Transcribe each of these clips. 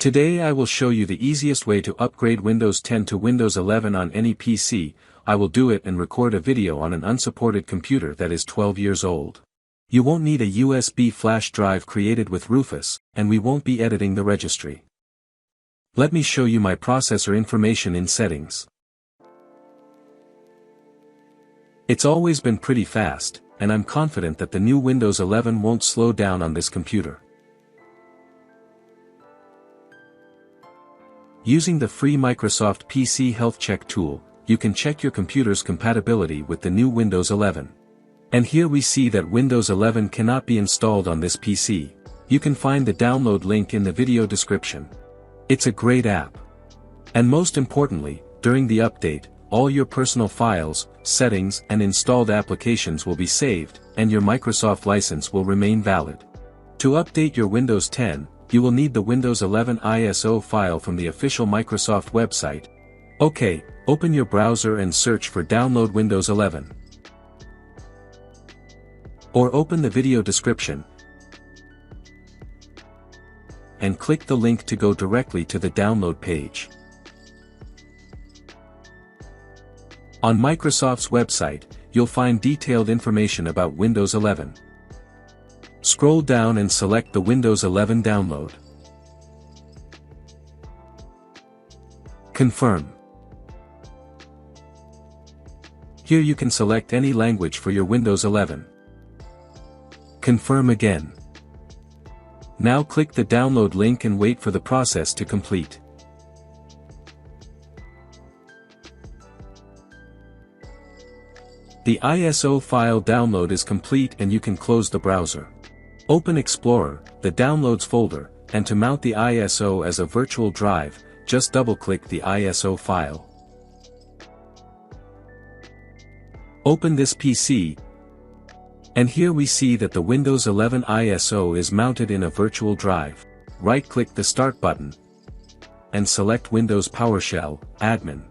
Today I will show you the easiest way to upgrade Windows 10 to Windows 11 on any PC. I will do it and record a video on an unsupported computer that is 12 years old. You won't need a USB flash drive created with Rufus, and we won't be editing the registry. Let me show you my processor information in settings. It's always been pretty fast, and I'm confident that the new Windows 11 won't slow down on this computer. Using the free Microsoft PC Health Check tool, you can check your computer's compatibility with the new Windows 11. And here we see that Windows 11 cannot be installed on this PC. You can find the download link in the video description. It's a great app. And most importantly, during the update, all your personal files, settings, and installed applications will be saved, and your Microsoft license will remain valid. To update your Windows 10, you will need the Windows 11 ISO file from the official Microsoft website. Okay, open your browser and search for Download Windows 11. Or open the video description and click the link to go directly to the download page. On Microsoft's website, you'll find detailed information about Windows 11. Scroll down and select the Windows 11 download. Confirm. Here you can select any language for your Windows 11. Confirm again. Now click the download link and wait for the process to complete. The ISO file download is complete and you can close the browser. Open Explorer, the Downloads folder, and to mount the ISO as a virtual drive, just double-click the ISO file. Open this PC, and here we see that the Windows 11 ISO is mounted in a virtual drive. Right-click the Start button, and select Windows PowerShell, Admin.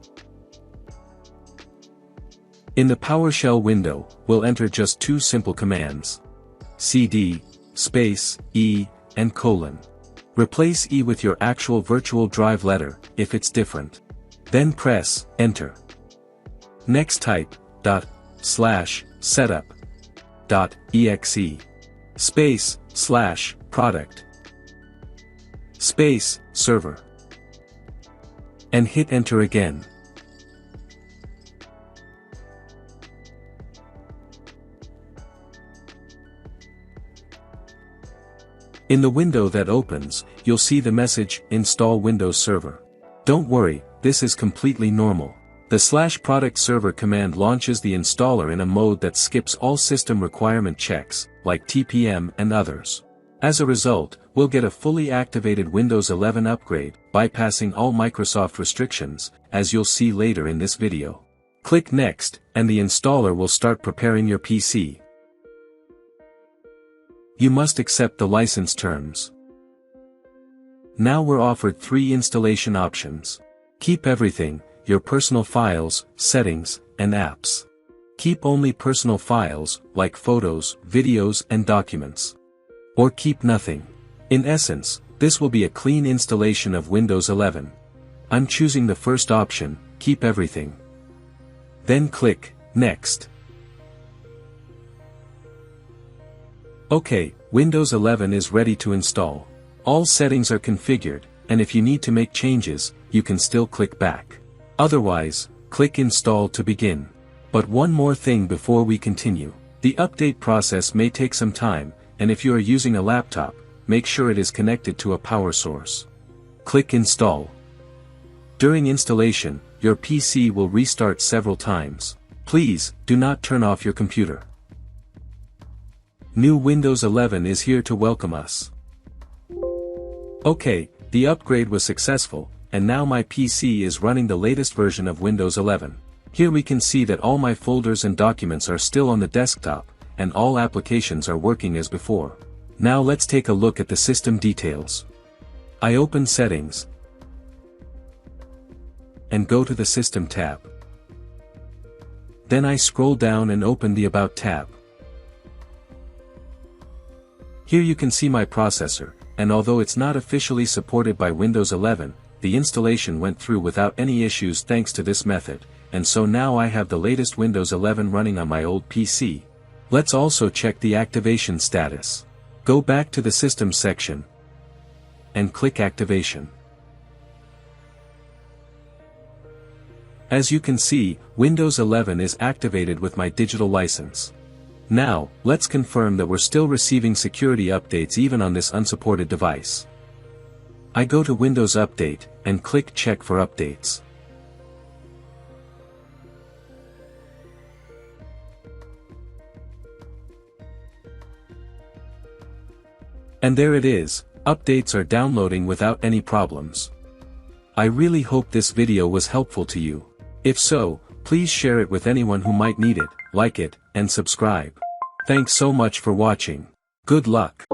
In the PowerShell window, we'll enter just two simple commands. cd, space, E, and colon. Replace E with your actual virtual drive letter, if it's different. Then press Enter. Next type, /setup.exe. Space, /product. Space, server. And hit Enter again. In the window that opens, you'll see the message, Install Windows Server. Don't worry, this is completely normal. The /product server command launches the installer in a mode that skips all system requirement checks, like TPM and others. As a result, we'll get a fully activated Windows 11 upgrade, bypassing all Microsoft restrictions, as you'll see later in this video. Click Next, and the installer will start preparing your PC. You must accept the license terms. Now we're offered 3 installation options. Keep everything, your personal files, settings, and apps. Keep only personal files, like photos, videos, and documents. Or keep nothing. In essence, this will be a clean installation of Windows 11. I'm choosing the first option, keep everything. Then click Next. Okay, Windows 11 is ready to install. All settings are configured, and if you need to make changes, you can still click back. Otherwise, click Install to begin. But one more thing before we continue. The update process may take some time, and if you are using a laptop, make sure it is connected to a power source. Click Install. During installation, your PC will restart several times. Please, do not turn off your computer. New Windows 11 is here to welcome us. Okay, the upgrade was successful, and now my PC is running the latest version of Windows 11. Here we can see that all my folders and documents are still on the desktop, and all applications are working as before. Now let's take a look at the system details. I open Settings, and go to the System tab. Then I scroll down and open the About tab. Here you can see my processor, and although it's not officially supported by Windows 11, the installation went through without any issues thanks to this method, and so now I have the latest Windows 11 running on my old PC. Let's also check the activation status. Go back to the Systems section and click Activation. As you can see, Windows 11 is activated with my digital license. Now, let's confirm that we're still receiving security updates even on this unsupported device. I go to Windows Update, and click Check for Updates. And there it is, updates are downloading without any problems. I really hope this video was helpful to you. If so, please share it with anyone who might need it, like it, and subscribe. Thanks so much for watching. Good luck.